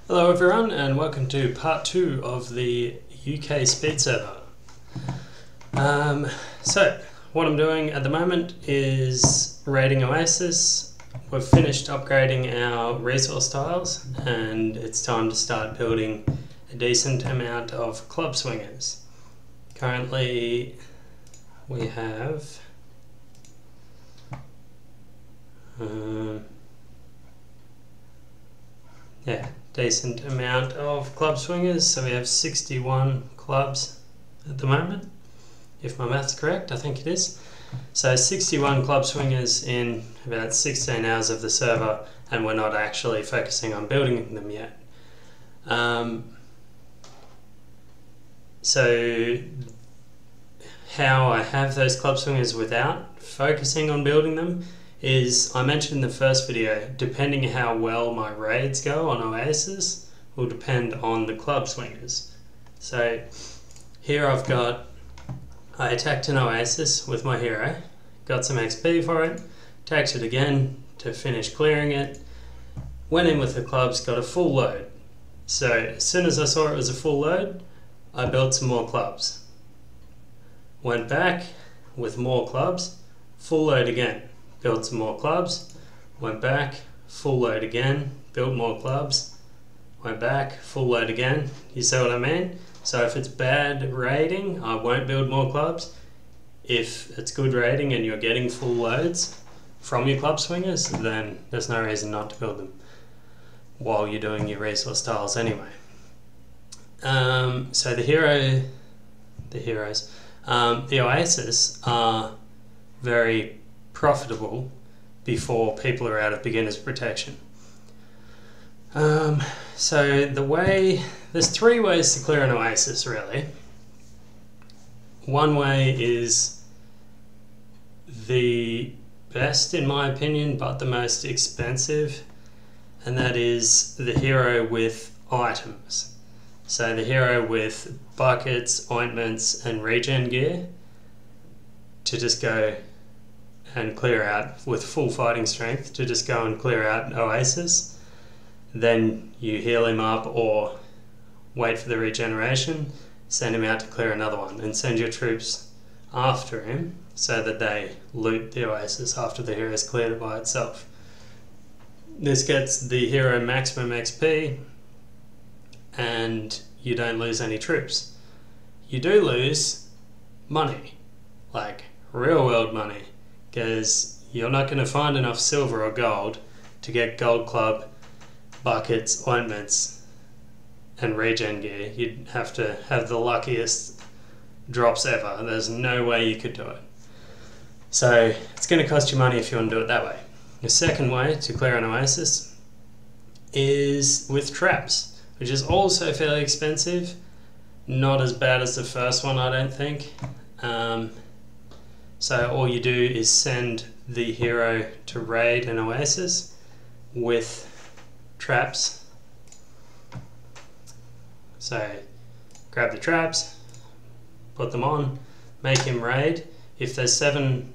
Hello everyone and welcome to part 2 of the UK speed server. So what I'm doing at the moment is raiding Oasis. We've finished upgrading our resource tiles and it's time to start building a decent amount of club swingers. Currently we have decent amount of club swingers, so we have 61 clubs at the moment, if my math's correct. I think it is. So 61 club swingers in about 16 hours of the server, and we're not actually focusing on building them yet. So how I have those club swingers without focusing on building them is, I mentioned in the first video, depending how well my raids go on Oasis will depend on the club swingers. So here I attacked an Oasis with my hero, got some XP for it, attacked it again to finish clearing it, went in with the clubs, got a full load. So as soon as I saw it was a full load, I built some more clubs. Went back with more clubs, full load again. Built some more clubs, went back, full load again, built more clubs, went back, full load again. You see what I mean? So if it's bad raiding, I won't build more clubs. If it's good raiding and you're getting full loads from your club swingers, then there's no reason not to build them while you're doing your resource tiles anyway. So the Oasis are very profitable before people are out of beginner's protection. So there's 3 ways to clear an Oasis really. One way is the best in my opinion, but the most expensive, and that is the hero with items. So the hero with buckets, ointments and regen gear to just go and clear out with full fighting strength, to just go and clear out Oasis. Then you heal him up or wait for the regeneration, send him out to clear another one, and send your troops after him so that they loot the Oasis after the hero's cleared it by itself. This gets the hero maximum XP and you don't lose any troops. You do lose money, like real world money, because you're not going to find enough silver or gold to get gold club, buckets, ointments and regen gear. You'd have to have the luckiest drops ever. There's no way you could do it. So it's going to cost you money if you want to do it that way. The second way to clear an Oasis is with traps, which is also fairly expensive. Not as bad as the first one, I don't think. So all you do is send the hero to raid an Oasis with traps. So grab the traps, put them on, make him raid. If there's 7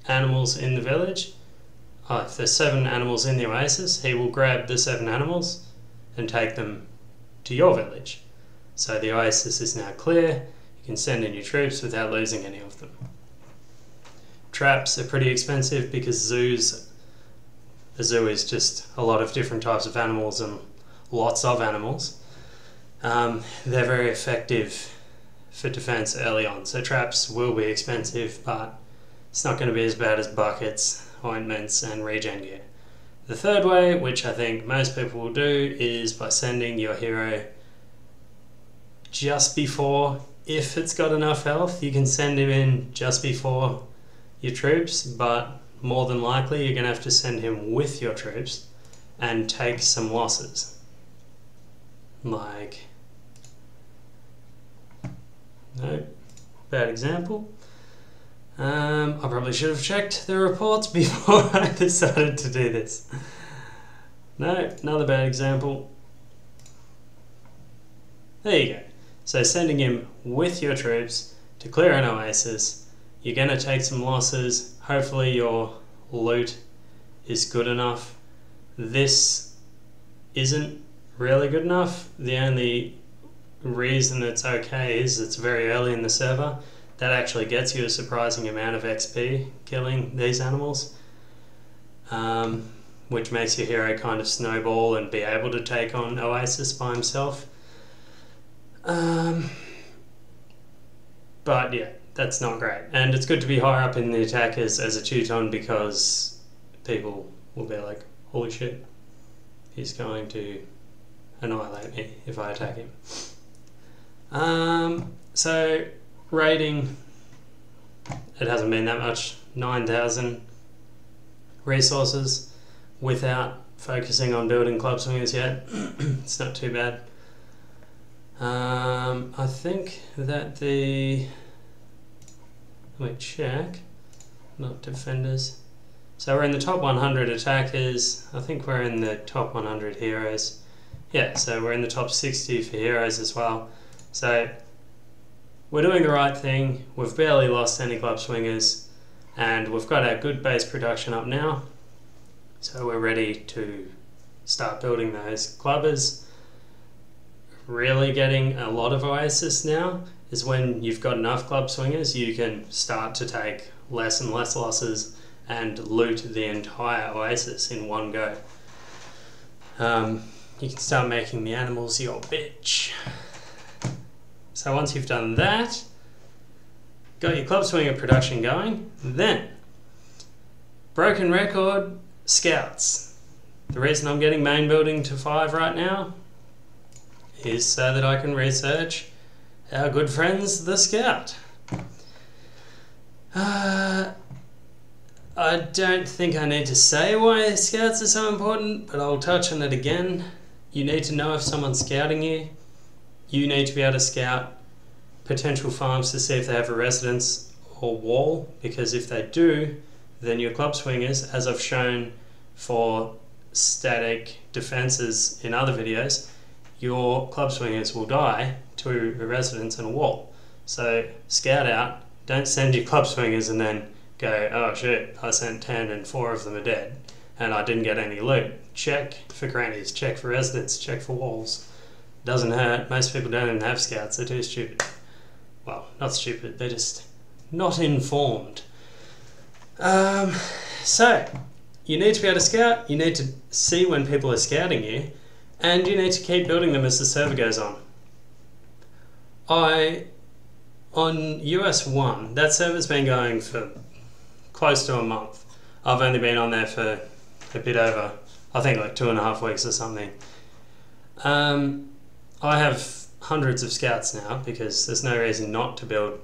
animals in the village, if there's 7 animals in the Oasis, he will grab the 7 animals and take them to your village. So the Oasis is now clear, you can send in your troops without losing any of them. Traps are pretty expensive because the zoo is just a lot of different types of animals and lots of animals. They're very effective for defense early on, so traps will be expensive, but it's not going to be as bad as buckets, ointments and regen gear. The third way, which I think most people will do, is by sending your hero just before, if it's got enough health, you can send him in just before your troops, but more than likely you're going to have to send him with your troops and take some losses. Like, no, bad example. I probably should have checked the reports before I decided to do this. No, another bad example. There you go. So sending him with your troops to clear an Oasis, you're going to take some losses. Hopefully your loot is good enough. This isn't really good enough. The only reason it's okay is it's very early in the server. That actually gets you a surprising amount of XP killing these animals, which makes your hero kind of snowball and be able to take on Oasis by himself. But yeah, that's not great. And it's good to be higher up in the attackers as a Teuton, because people will be like, holy shit, he's going to annihilate me if I attack him. So rating, it hasn't been that much, 9,000 resources without focusing on building club swingers yet. It's not too bad. I think that let me check, not defenders. So we're in the top 100 attackers. I think we're in the top 100 heroes. Yeah, so we're in the top 60 for heroes as well. So we're doing the right thing. We've barely lost any club swingers, and we've got our good base production up now. So we're ready to start building those clubbers. Really getting a lot of Oasis now is when you've got enough club swingers, you can start to take less and less losses and loot the entire Oasis in one go. You can start making the animals your bitch. So once you've done that, got your club swinger production going, then broken record scouts. The reason I'm getting main building to 5 right now is so that I can research our good friends the scout. I don't think I need to say why scouts are so important, but I'll touch on it again. You need to know if someone's scouting you. You need to be able to scout potential farms to see if they have a residence or wall, because if they do, then your club swingers, as I've shown for static defenses in other videos, your club swingers will die to a residence and a wall. So scout out, don't send your club swingers and then go, oh shit, I sent 10 and 4 of them are dead and I didn't get any loot. Check for grannies, check for residents, check for walls. Doesn't hurt. Most people don't even have scouts, they're too stupid. Well, not stupid, they're just not informed. So, you need to be able to scout, you need to see when people are scouting you, and you need to keep building them as the server goes on. On US 1, that server's been going for close to a month. I've only been on there for a bit over, I think like 2.5 weeks or something. I have hundreds of scouts now because there's no reason not to build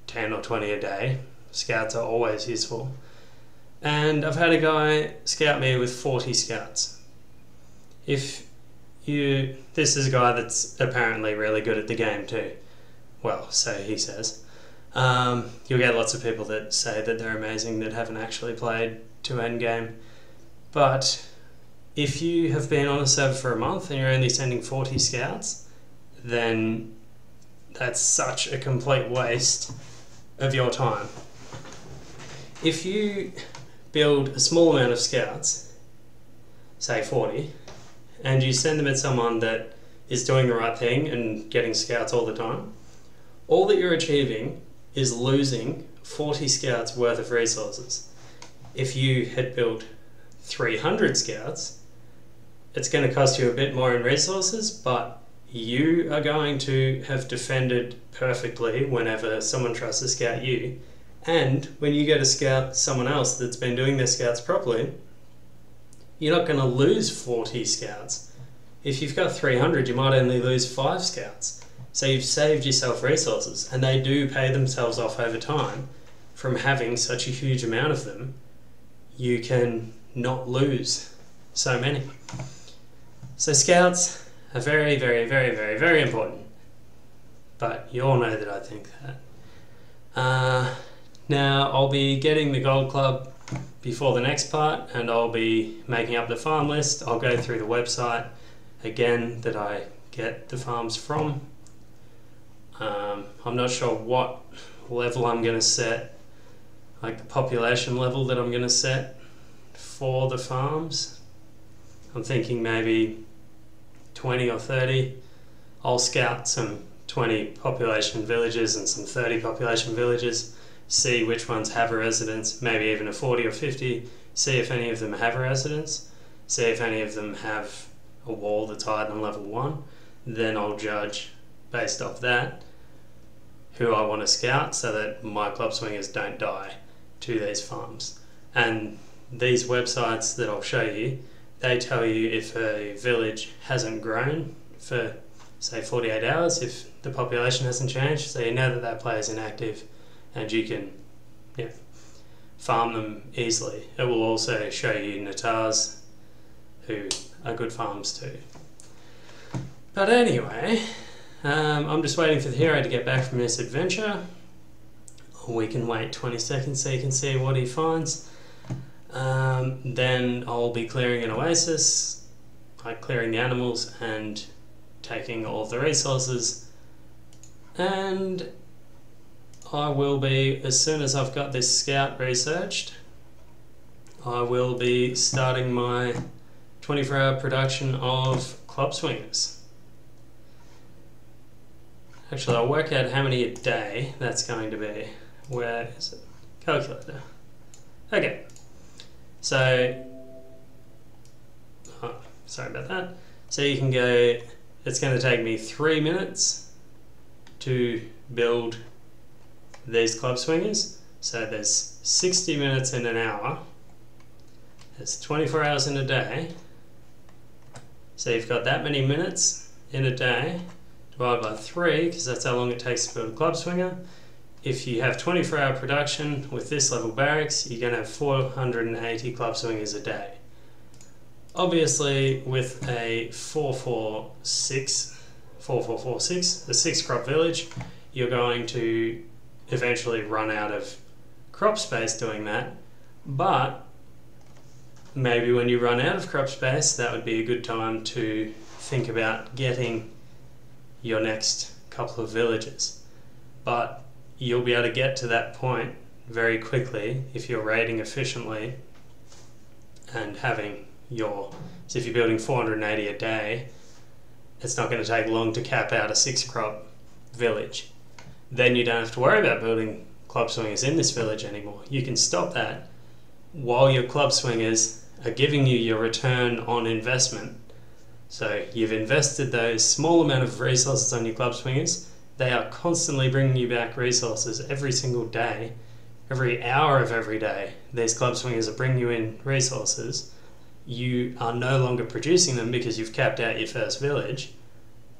10 or 20 a day. Scouts are always useful. And I've had a guy scout me with 40 scouts. This is a guy that's apparently really good at the game too. Well, so he says. You'll get lots of people that say that they're amazing that haven't actually played to endgame. But if you have been on a server for a month and you're only sending 40 scouts, then that's such a complete waste of your time. If you build a small amount of scouts, say 40, and you send them at someone that is doing the right thing and getting scouts all the time, all that you're achieving is losing 40 scouts worth of resources. If you had built 300 scouts, it's going to cost you a bit more in resources, but you are going to have defended perfectly whenever someone tries to scout you. And when you go to scout someone else that's been doing their scouts properly, you're not going to lose 40 scouts. If you've got 300, you might only lose 5 scouts. So you've saved yourself resources, and they do pay themselves off over time. From having such a huge amount of them, you can not lose so many. So scouts are very, very, very, very, very important. But you all know that I think that. Now I'll be getting the gold club before the next part, and I'll be making up the farm list. I'll go through the website again that I get the farms from. I'm not sure what level I'm going to set, like the population level that I'm going to set for the farms. I'm thinking maybe 20 or 30. I'll scout some 20 population villages and some 30 population villages, see which ones have a residence, maybe even a 40 or 50, see if any of them have a residence, see if any of them have a wall that's higher than level 1. Then I'll judge based off that who I want to scout so that my club swingers don't die to these farms. And these websites that I'll show you, they tell you if a village hasn't grown for say 48 hours, if the population hasn't changed, so you know that that player is inactive and you can farm them easily. It will also show you Natars, who are good farms too. But anyway, I'm just waiting for the hero to get back from this adventure. We can wait 20 seconds so you can see what he finds. Then I'll be clearing an oasis, like clearing the animals and taking all the resources. And I will be, as soon as I've got this scout researched, I will be starting my 24-hour production of club swingers. Actually, I'll work out how many a day that's going to be. Where is it? Calculator. Okay. So, sorry about that. So you can go, it's going to take me 3 minutes to build these club swingers. So there's 60 minutes in an hour. There's 24 hours in a day. So you've got that many minutes in a day, divided by 3, because that's how long it takes to build a club swinger. If you have 24-hour production with this level barracks, you're going to have 480 club swingers a day. Obviously, with a 4446, a 6-crop village, you're going to eventually run out of crop space doing that. But maybe when you run out of crop space, that would be a good time to think about getting your next couple of villages. But you'll be able to get to that point very quickly if you're raiding efficiently and having your, so if you're building 480 a day, it's not going to take long to cap out a 6-crop village. Then you don't have to worry about building club swingers in this village anymore. You can stop that while your club swingers are giving you your return on investment. So you've invested those small amount of resources on your club swingers. They are constantly bringing you back resources every single day. Every hour of every day, these club swingers are bringing you in resources. You are no longer producing them because you've capped out your first village.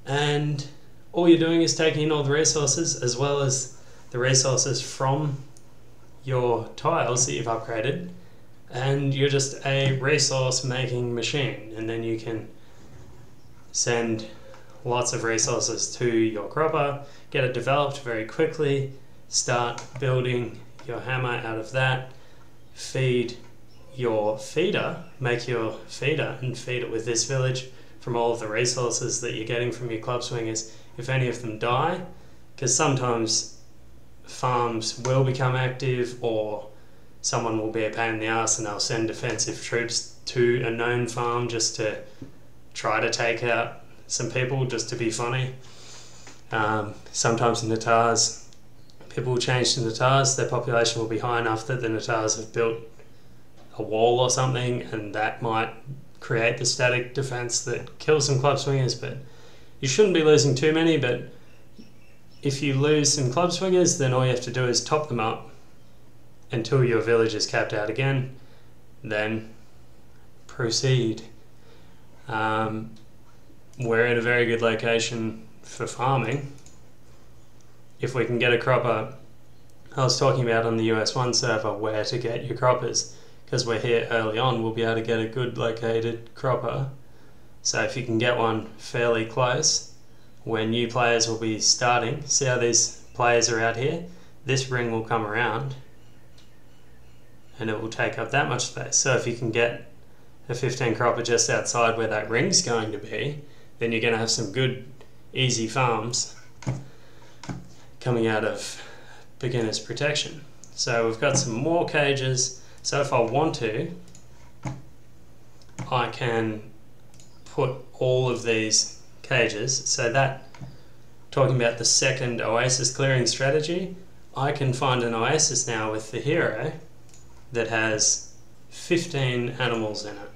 And all you're doing is taking in all the resources as well as the resources from your tiles that you've upgraded. And you're just a resource making machine. And then you can send lots of resources to your cropper, get it developed very quickly, start building your hammer out of that, feed your feeder, make your feeder and feed it with this village from all of the resources that you're getting from your club swingers. If any of them die, because sometimes farms will become active or someone will be a pain in the ass and they'll send defensive troops to a known farm just to try to take out some people just to be funny. Sometimes in Natars, people will change to Natars, their population will be high enough that the Natars have built a wall or something, and that might create the static defense that kills some club swingers. But you shouldn't be losing too many, but if you lose some club swingers, then all you have to do is top them up until your village is capped out again, then proceed. We're in a very good location for farming. If we can get a cropper, I was talking about on the US1 server where to get your croppers, because we're here early on, we'll be able to get a good located cropper. So if you can get one fairly close, where new players will be starting, see how these players are out here? This ring will come around and it will take up that much space. So if you can get a 15 cropper just outside where that ring's going to be, then you're going to have some good, easy farms coming out of beginner's protection. So we've got some more cages. So if I want to, I can put all of these cages. So that, talking about the second Oasis clearing strategy, I can find an Oasis now with the hero that has 15 animals in it.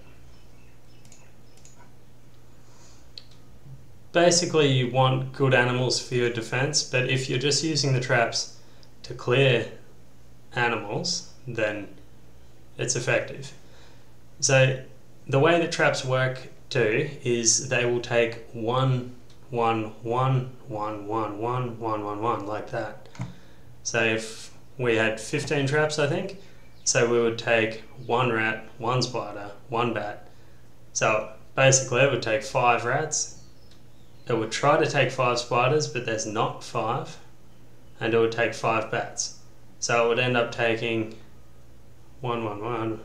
Basically, you want good animals for your defense, but if you're just using the traps to clear animals, then it's effective. So the way that traps work too is they will take 1, 1, 1, 1, 1, 1, 1, 1, 1, like that. So if we had 15 traps, I think, so we would take 1 rat, 1 spider, 1 bat. So basically it would take 5 rats. It would try to take 5 spiders, but there's not 5, and it would take 5 bats. So it would end up taking 1, 1, 1.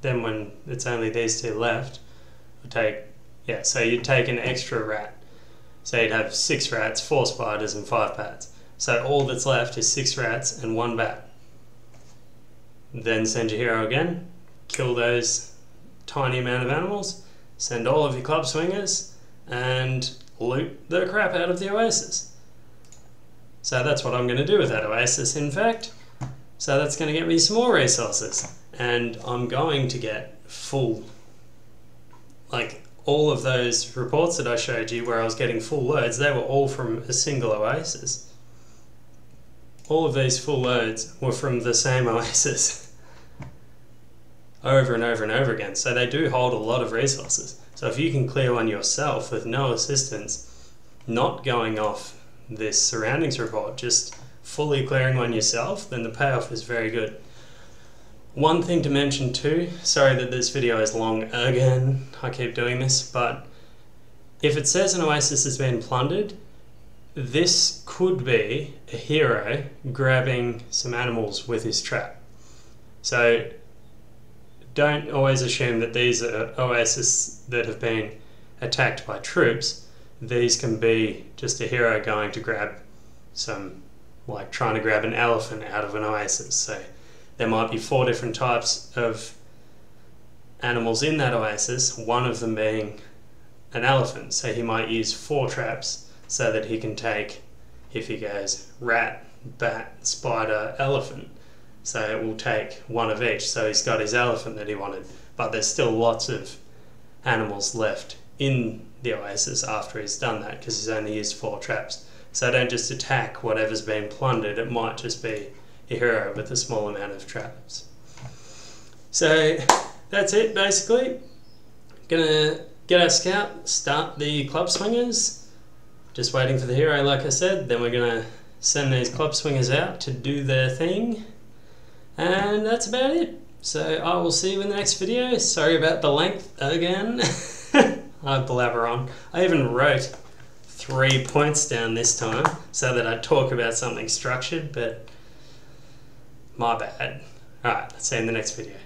Then when it's only these 2 left, it would take, yeah, so you'd take an extra rat. So you'd have 6 rats, 4 spiders, and 5 bats. So all that's left is 6 rats and 1 bat. Then send your hero again, kill those tiny amount of animals, send all of your club swingers, and loot the crap out of the Oasis. So that's what I'm going to do with that Oasis, in fact. So that's going to get me some more resources, and I'm going to get full, like all of those reports that I showed you where I was getting full loads, they were all from a single Oasis. All of these full loads were from the same Oasis over and over and over again, so they do hold a lot of resources. So if you can clear one yourself with no assistance, not going off this surroundings report, just fully clearing one yourself, then the payoff is very good. One thing to mention too, sorry that this video is long again, I keep doing this, but if it says an Oasis has been plundered, this could be a hero grabbing some animals with his trap. So don't always assume that these are Oasis that have been attacked by troops. These can be just a hero going to grab some, like trying to grab an elephant out of an Oasis. So there might be 4 different types of animals in that Oasis, one of them being an elephant. So he might use 4 traps so that he can take, if he goes rat, bat, spider, elephant, so it will take 1 of each. So he's got his elephant that he wanted, but there's still lots of animals left in the Oasis after he's done that, because he's only used 4 traps. So don't just attack whatever's been plundered, it might just be a hero with a small amount of traps. So that's it basically. Gonna get our scout, start the club swingers, just waiting for the hero like I said, then we're gonna send these club swingers out to do their thing. And that's about it. So I will see you in the next video. Sorry about the length again. I blabber on. I even wrote 3 points down this time so that I'd talk about something structured, but my bad. Alright, see you in the next video.